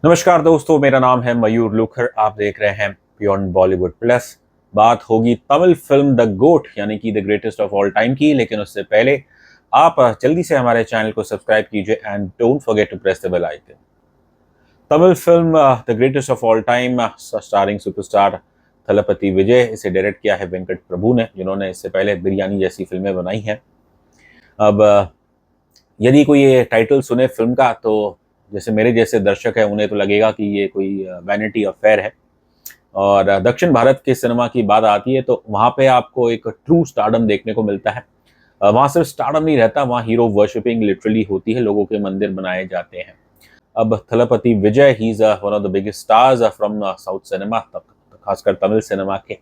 नमस्कार दोस्तों, मेरा नाम है मयूर लूखर। आप देख रहे हैं बियॉन्ड बॉलीवुड प्लस। बात होगी तमिल फिल्म द गोट यानी कि the greatest of all time की, लेकिन उससे पहले आप जल्दी से हमारे चैनल को सब्सक्राइब कीजिए and don't forget to press the bell icon. Tamil film the greatest of all time starring superstar Thalapathy Vijay, इसे डायरेक्ट किया है वेंकट प्रभु ने, जिन्होंने इससे पहले बिरयानी जैसी फिल्में बनाई हैं। अब यदि कोई ये टाइटल सुने फिल्म का तो जैसे मेरे जैसे दर्शक है उन्हें तो लगेगा कि ये कोई वैनिटी अफेयर है। और दक्षिण भारत के सिनेमा की बात आती है तो वहाँ पे आपको एक ट्रू स्टारडम देखने को मिलता है। वहाँ सिर्फ स्टारडम नहीं रहता, वहाँ हीरो वर्शिपिंग लिटरली होती है, लोगों के मंदिर बनाए जाते हैं। अब Thalapathy Vijay he is one of the biggest stars from south cinema, खासकर तमिल सिनेमा के।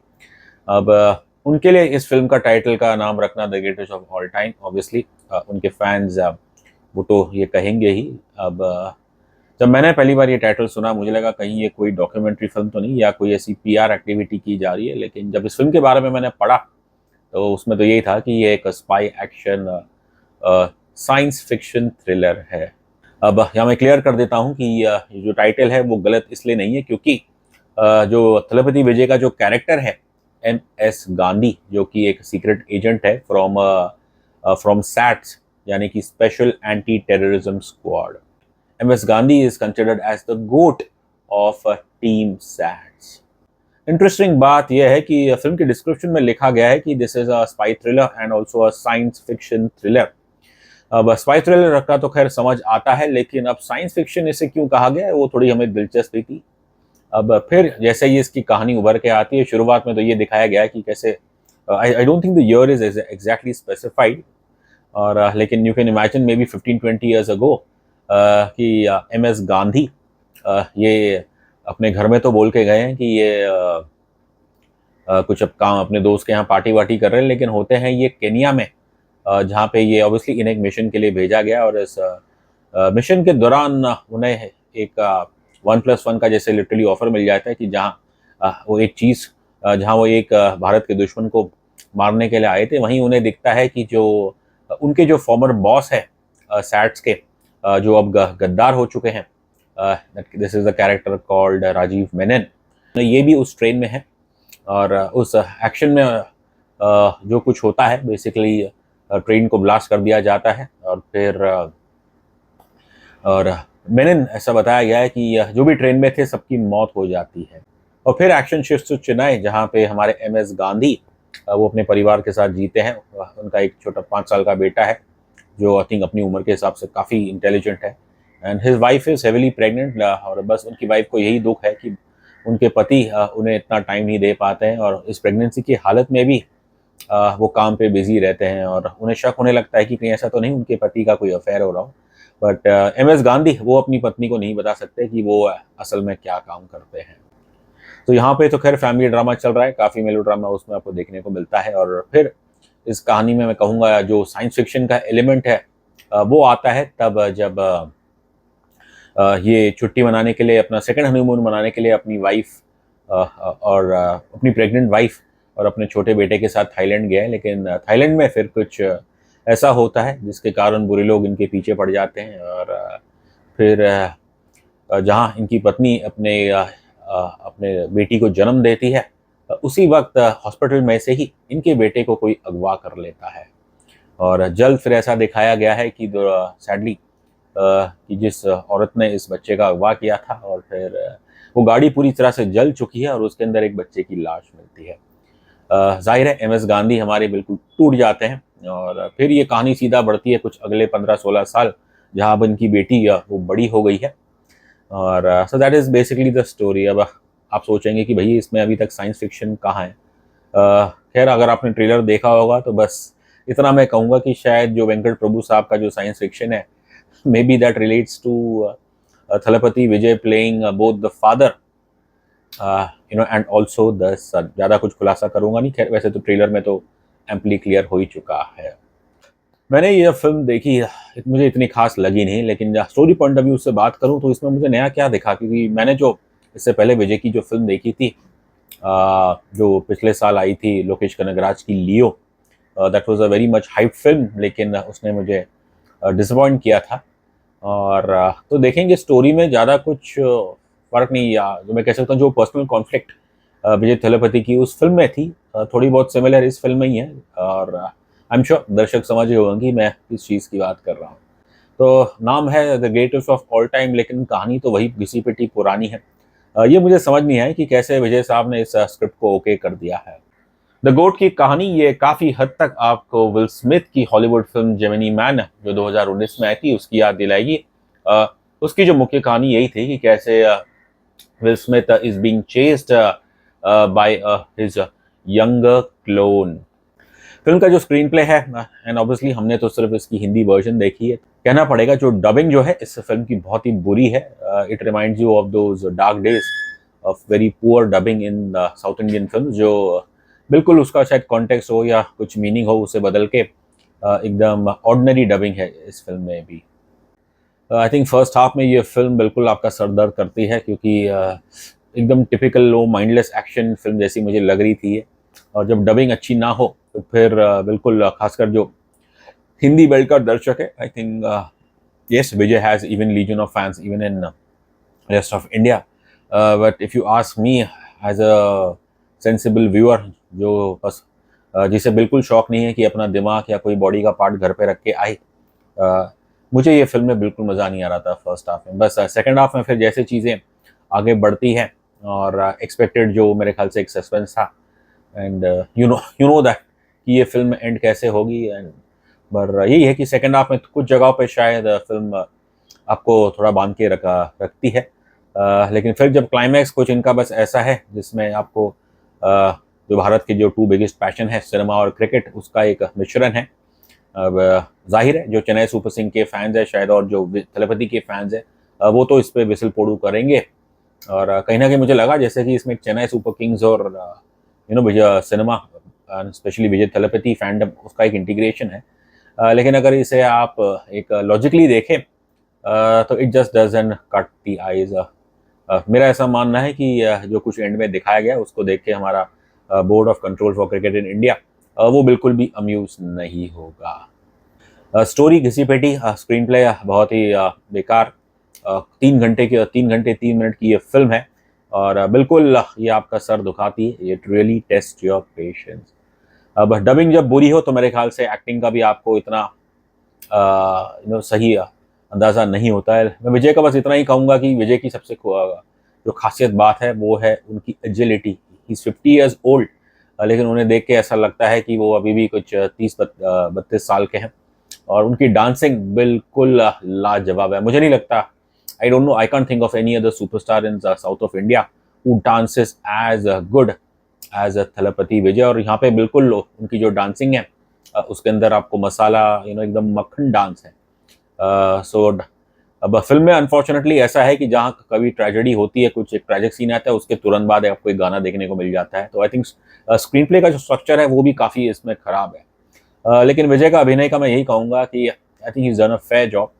अब उनके लिए इस फिल्म का टाइटल का नाम रखना the greatest of all time, obviously उनके फैंस वो तो ये कहेंगे ही। अब जब मैंने पहली बार ये टाइटल सुना मुझे लगा कहीं ये कोई डॉक्यूमेंट्री फिल्म तो नहीं या कोई ऐसी पीआर एक्टिविटी की जा रही है, लेकिन जब इस फिल्म के बारे में मैंने पढ़ा तो उसमें तो यही था कि ये एक spy action science fiction thriller है। अब यहाँ मैं क्लियर कर देता हूँ कि ये जो टाइटल है वो गलत इसलिए नहीं है क्योंकि जो थलपति विजय का जो कैरेक्टर है MS गांधी, जो कि एक सीक्रेट एजेंट है फ्रॉम सैट्स यानी कि special anti terrorism squad. MS Gandhi is considered as the GOAT of team SATS. Interesting बात यह है कि फिल्म के डिस्क्रिप्शन में लिखा गया है कि this is a spy thriller and also a science fiction thriller. अब स्पाई थ्रिलर का तो खैर समझ आता है, लेकिन अब साइंस फिक्शन इसे क्यों कहा गया है वो थोड़ी हमें दिलचस्पी थी। अब फिर जैसे ही इसकी कहानी उभर के आती है, शुरुआत में तो ये दिखाया गया है कि कैसे I don't think the year is exactly specified, और लेकिन you can imagine may be 15-20 years ago कि MS गांधी ये अपने घर में तो बोल के गए हैं कि ये कुछ अब काम अपने दोस्त के यहाँ पार्टी वार्टी कर रहे हैं, लेकिन होते हैं ये केनिया में, जहाँ पे ये ऑब्वियसली इन्हें एक मिशन के लिए भेजा गया। और इस मिशन के दौरान उन्हें एक 1+1 का जैसे लिटरली ऑफर मिल जाता है कि जहाँ वो एक चीज़ जहाँ वो एक भारत के दुश्मन को मारने के लिए आए थे, वहीं उन्हें दिखता है कि जो उनके जो फॉर्मर बॉस है सैट्स के, जो अब गद्दार हो चुके हैं, this is the character called Rajiv Menon, ये भी उस ट्रेन में है। और उस एक्शन में जो कुछ होता है बेसिकली ट्रेन को ब्लास्ट कर दिया जाता है, और फिर और मेनन ऐसा बताया गया है कि जो भी ट्रेन में थे सबकी मौत हो जाती है। और फिर एक्शन शिफ्ट टू चेन्नई, जहाँ पे हमारे MS गांधी वो अपने परिवार के साथ जीते हैं। उनका एक छोटा 5 साल का बेटा है जो आई थिंक अपनी उम्र के हिसाब से काफ़ी इंटेलिजेंट है, and his wife is heavily pregnant. और बस उनकी वाइफ को यही दुख है कि उनके पति उन्हें इतना टाइम नहीं दे पाते हैं, और इस प्रेगनेंसी की हालत में भी वो काम पे बिजी रहते हैं, और उन्हें शक होने लगता है कि कहीं ऐसा तो नहीं उनके पति का कोई अफेयर हो रहा हो। बट MS गांधी वो अपनी पत्नी को नहीं बता सकते कि वो असल में क्या काम करते हैं। तो यहाँ पे तो खैर फैमिली ड्रामा चल रहा है, काफ़ी मेलो ड्रामा उसमें आपको देखने को मिलता है। और फिर इस कहानी में मैं कहूँगा जो साइंस फिक्शन का एलिमेंट है वो आता है तब जब ये छुट्टी मनाने के लिए, अपना सेकंड हनीमून मनाने के लिए अपनी वाइफ और अपनी प्रेग्नेंट वाइफ और अपने छोटे बेटे के साथ थाईलैंड गए हैं। लेकिन थाईलैंड में फिर कुछ ऐसा होता है जिसके कारण बुरे लोग इनके पीछे पड़ जाते हैं, और फिर जहाँ इनकी पत्नी अपने बेटी को जन्म देती है, उसी वक्त हॉस्पिटल में से ही इनके बेटे को कोई अगवा कर लेता है। और जल्द फिर ऐसा दिखाया गया है कि सैडली कि जिस औरत ने इस बच्चे का अगवा किया था, और फिर वो गाड़ी पूरी तरह से जल चुकी है और उसके अंदर एक बच्चे की लाश मिलती है। जाहिर है MS गांधी हमारे बिल्कुल टूट जाते हैं, और फिर ये कहानी सीधा बढ़ती है कुछ अगले 15-16 साल, जहाँ अब इनकी बेटी वो बड़ी हो गई है। और so that is basically the story. अब आप सोचेंगे कि भई इसमें अभी तक साइंस फिक्शन कहाँ है। खैर अगर आपने ट्रेलर देखा होगा तो बस इतना मैं कहूँगा कि शायद जो वेंकट प्रभु साहब का जो साइंस फिक्शन है, may be that relates to Thalapathy Vijay playing both the father and also the son. ज़्यादा कुछ खुलासा करूँगा नहीं, खैर वैसे तो ट्रेलर में तो एम्पली क्लियर हो ही चुका है। मैंने ये फिल्म देखी, मुझे इतनी खास लगी नहीं, लेकिन स्टोरी पॉइंट ऑफ व्यू से बात करूँ तो इसमें मुझे नया क्या दिखा, क्योंकि मैंने जो इससे पहले विजय की जो फिल्म देखी थी, जो पिछले साल आई थी लोकेश कनगराज की Leo, that was a very much hype film, लेकिन उसने मुझे डिसअपॉइंट किया था। और तो देखेंगे स्टोरी में ज़्यादा कुछ फ़र्क नहीं, या जो मैं कह सकता हूँ जो पर्सनल कॉन्फ्लिक्ट विजय थलपति की उस फिल्म में थी, थोड़ी बहुत सिमिलर इस फिल्म में ही है। और आई एम श्योर दर्शक समझ गए होंगे कि मैं किस चीज़ की बात कर रहा हूँ। तो नाम है the greatest of all time, लेकिन कहानी तो वही घिसी पिटी पुरानी है। ये मुझे समझ नहीं आया कि कैसे विजय साहब ने इस स्क्रिप्ट को ओके कर दिया है। द गोट की कहानी ये काफ़ी हद तक आपको विल स्मिथ की हॉलीवुड फिल्म जेमिनी मैन जो 2019 में आई थी उसकी याद दिलाएगी। अ, उसकी जो मुख्य कहानी यही थी कि कैसे will Smith is being chased by his younger clone. Film का जो स्क्रीन प्ले है, एंड ऑब्वियसली हमने तो सिर्फ इसकी हिंदी वर्जन देखी है, कहना पड़ेगा जो डबिंग जो है इस फिल्म की बहुत ही बुरी है। It reminds you of those dark days of very poor dubbing in south Indian film, जो बिल्कुल उसका शायद कॉन्टेक्स्ट हो या कुछ मीनिंग हो उसे बदल के एकदम ऑर्डिनरी डबिंग है इस फिल्म में भी। आई थिंक फर्स्ट हाफ में ये फिल्म बिल्कुल आपका सर दर्द करती है, क्योंकि एकदम टिपिकल लो माइंडलेस एक्शन फिल्म जैसी मुझे लग रही थी ये। और जब डबिंग अच्छी ना हो तो फिर बिल्कुल खासकर जो हिंदी बेल्ट का दर्शक है, I think yes, Vijay has even legion of fans even in rest of India. But if you ask me as a sensible viewer, जो बस जिसे बिल्कुल शौक नहीं है कि अपना दिमाग या कोई बॉडी का पार्ट घर पे रख के आए, मुझे ये फिल्म में बिल्कुल मज़ा नहीं आ रहा था फर्स्ट हाफ में। बस सेकंड हाफ में फिर जैसे चीज़ें आगे बढ़ती हैं और एक्सपेक्टेड जो मेरे ख्याल से एक सस्पेंस था, एंड यू नो दैट कि ये फिल्म एंड कैसे होगी। एंड पर यही है कि सेकंड हाफ में कुछ जगहों पे शायद फिल्म आपको थोड़ा बांध के रखती है। लेकिन फिर जब क्लाइमैक्स कुछ इनका बस ऐसा है जिसमें आपको जो भारत के जो टू बिगेस्ट पैशन है सिनेमा और क्रिकेट, उसका एक मिश्रण है। अब जाहिर है जो चेन्नई सुपर किंग के फैंस है शायद और जो थलपति के फैंस है वो तो इस पे विसल पोड़ू करेंगे। और कहीं ना कहीं मुझे लगा जैसे कि इसमें चेन्नई सुपर किंग्स और विजय सिनेमा, स्पेशली विजय थलपति फैंडम, उसका एक इंटीग्रेशन है। लेकिन अगर इसे आप एक लॉजिकली देखें तो it just doesn't cut the eyes. मेरा ऐसा मानना है कि जो कुछ एंड में दिखाया गया उसको देख के हमारा board of control for cricket in India वो बिल्कुल भी अम्यूज नहीं होगा। स्टोरी घिसी पेटी, स्क्रीन प्ले बहुत ही बेकार। 3 घंटे 3 मिनट की ये फिल्म है और बिल्कुल ये आपका सर दुखाती है। It really test your patience. अब डबिंग जब बुरी हो तो मेरे ख्याल से एक्टिंग का भी आपको इतना सही अंदाज़ा नहीं होता है। मैं विजय का बस इतना ही कहूँगा कि विजय की सबसे जो खासियत बात है वो है उनकी agility. He is 50 years old, लेकिन उन्हें देख के ऐसा लगता है कि वो अभी भी कुछ 30-32 साल के हैं। और उनकी डांसिंग बिल्कुल लाजवाब है। मुझे नहीं लगता, I don't know, I can't think of any other superstar in south of India who dances as good as a Thalapathy Vijay. और यहाँ पे बिल्कुल उनकी जो डांसिंग है उसके अंदर आपको मसाला एकदम मक्खन डांस है। सो अब फिल्म में अनफॉर्चुनेटली ऐसा है कि जहाँ कभी ट्रेजेडी होती है, कुछ एक ट्रेजिक सीन आता है, उसके तुरंत बाद आपको एक गाना देखने को मिल जाता है। तो आई थिंक स्क्रीन प्ले का जो स्ट्रक्चर है वो भी काफ़ी इसमें ख़राब है। लेकिन विजय का अभिनय का मैं यही कहूँगा कि I think is done a fair job.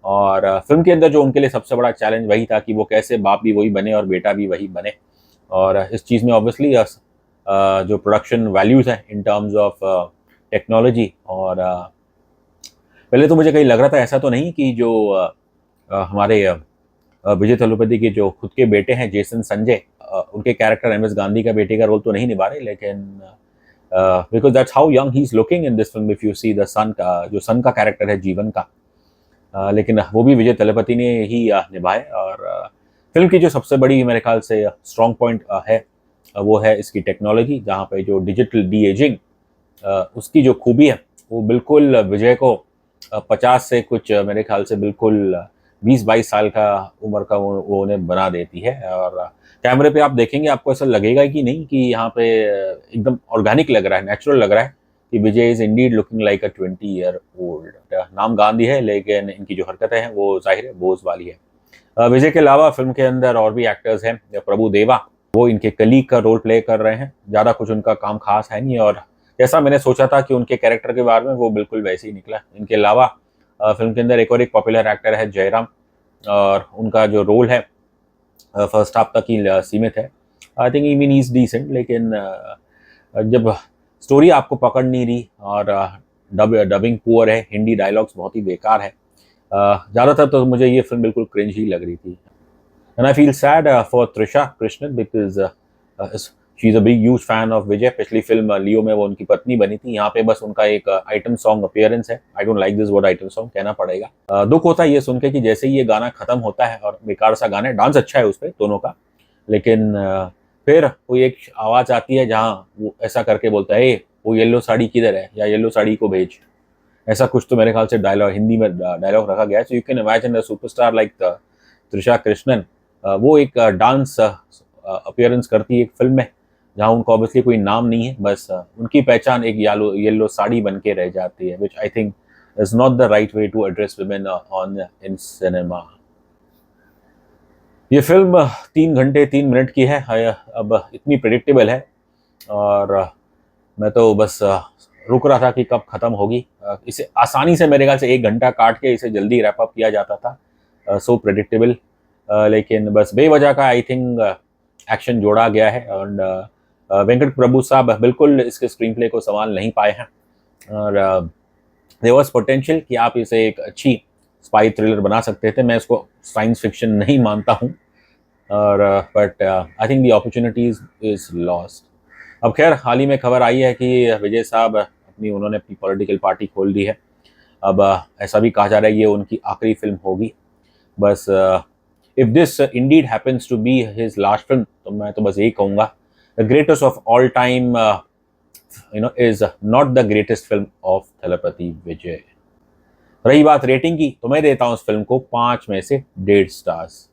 और फिल्म के अंदर जो उनके लिए सबसे बड़ा चैलेंज वही था कि वो कैसे बाप भी वही बने और बेटा भी वही बने। और इस चीज़ में ऑब्वियसली जो प्रोडक्शन वैल्यूज़ हैं इन टर्म्स ऑफ टेक्नोलॉजी, और पहले तो मुझे कहीं लग रहा था ऐसा तो नहीं कि जो हमारे विजय थलपति के जो खुद के बेटे हैं जेसन संजय, उनके कैरेक्टर एम एस गांधी का बेटे का रोल तो नहीं निभा रहे, लेकिन because that's how young he is looking in this film. If you see the son का जो सन का कैरेक्टर है जीवन का, लेकिन वो भी विजय थलपति ने ही निभाए। और फिल्म की जो सबसे बड़ी मेरे ख्याल से स्ट्रॉन्ग पॉइंट है वो है इसकी टेक्नोलॉजी, जहाँ पे जो डिजिटल डी एजिंग उसकी जो खूबी है वो बिल्कुल विजय को 50 से कुछ मेरे ख्याल से बिल्कुल 20-22 साल का उम्र का वो उन्हें बना देती है। और कैमरे पे आप देखेंगे आपको ऐसा लगेगा कि नहीं कि यहाँ पे एकदम ऑर्गेनिक लग रहा है, नेचुरल लग रहा है कि Vijay is indeed looking like a 20 year old. नाम गांधी है लेकिन इनकी जो हरकतें हैं वो जाहिर है बोझ वाली है। विजय के अलावा फिल्म के अंदर और भी एक्टर्स हैं। प्रभु देवा वो इनके कलीग का रोल प्ले कर रहे हैं। ज़्यादा कुछ उनका काम खास है नहीं, और जैसा मैंने सोचा था कि उनके कैरेक्टर के बारे में वो बिल्कुल वैसे ही निकला। इनके अलावा फिल्म के अंदर एक और एक पॉपुलर एक्टर है जयराम, और उनका जो रोल है फर्स्ट हाफ तक ही सीमित है। I think even is decent, लेकिन जब स्टोरी आपको पकड़ नहीं रही और डबिंग पुअर है, हिंदी डायलॉग्स बहुत ही बेकार है, ज़्यादातर तो मुझे ये फिल्म बिल्कुल क्रिंज ही लग रही थी। And I feel sad for Trisha Krishnan because she is a big huge fan of Vijay. पिछली फिल्म लियो में वो उनकी पत्नी बनी थी, यहाँ पे बस उनका एक आइटम सॉन्ग अपीयरेंस है। I don't like this word item song, कहना पड़ेगा। दुख होता है ये सुन के कि जैसे ही ये गाना खत्म होता है, और बेकार सा गाना है, डांस अच्छा है उस पर दोनों का, लेकिन फिर कोई एक आवाज़ आती है जहाँ वो ऐसा करके बोलता है, ए वो येलो साड़ी किधर है, या येलो साड़ी को भेज। ऐसा कुछ तो मेरे ख्याल से डायलॉग हिंदी में डायलॉग रखा गया है। So you can imagine a superstar like Trisha Krishnan, वो एक डांस अपीयरेंस करती है एक फिल्म में जहाँ उनको ऑब्वियसली कोई नाम नहीं है, बस उनकी पहचान एक येलो येलो साड़ी बन के रह जाती है, which I think is not the right way to address women on in cinema. ये फिल्म 3 घंटे 3 मिनट की है। अब इतनी प्रिडिक्टेबल है, और मैं तो बस रुक रहा था कि कब ख़त्म होगी। इसे आसानी से मेरे ख्याल से 1 घंटा काट के इसे जल्दी रैप अप किया जाता था, सो प्रेडिक्टेबल। लेकिन बस बेवजह का आई थिंक एक्शन जोड़ा गया है, और वेंकट प्रभु साहब बिल्कुल इसके स्क्रीन प्ले को संभाल नहीं पाए हैं, और देयर वाज पोटेंशियल कि आप इसे एक अच्छी स्पाई थ्रिलर बना सकते थे। मैं इसको साइंस फिक्शन नहीं मानता हूँ, और but I think the opportunities is lost. अब खैर हाल ही में खबर आई है कि विजय साहब उन्होंने अपनी पॉलिटिकल पार्टी खोल दी है। अब ऐसा भी कहा जा रहा है ये उनकी आखिरी फिल्म होगी। बस if this indeed happens to be his last film, तो मैं तो बस यही कहूँगा, the greatest of all time is not the greatest film of Thalapathy Vijay. रही बात रेटिंग की, तो मैं देता हूँ उस फिल्म को 5 में से 1.5 स्टार्स।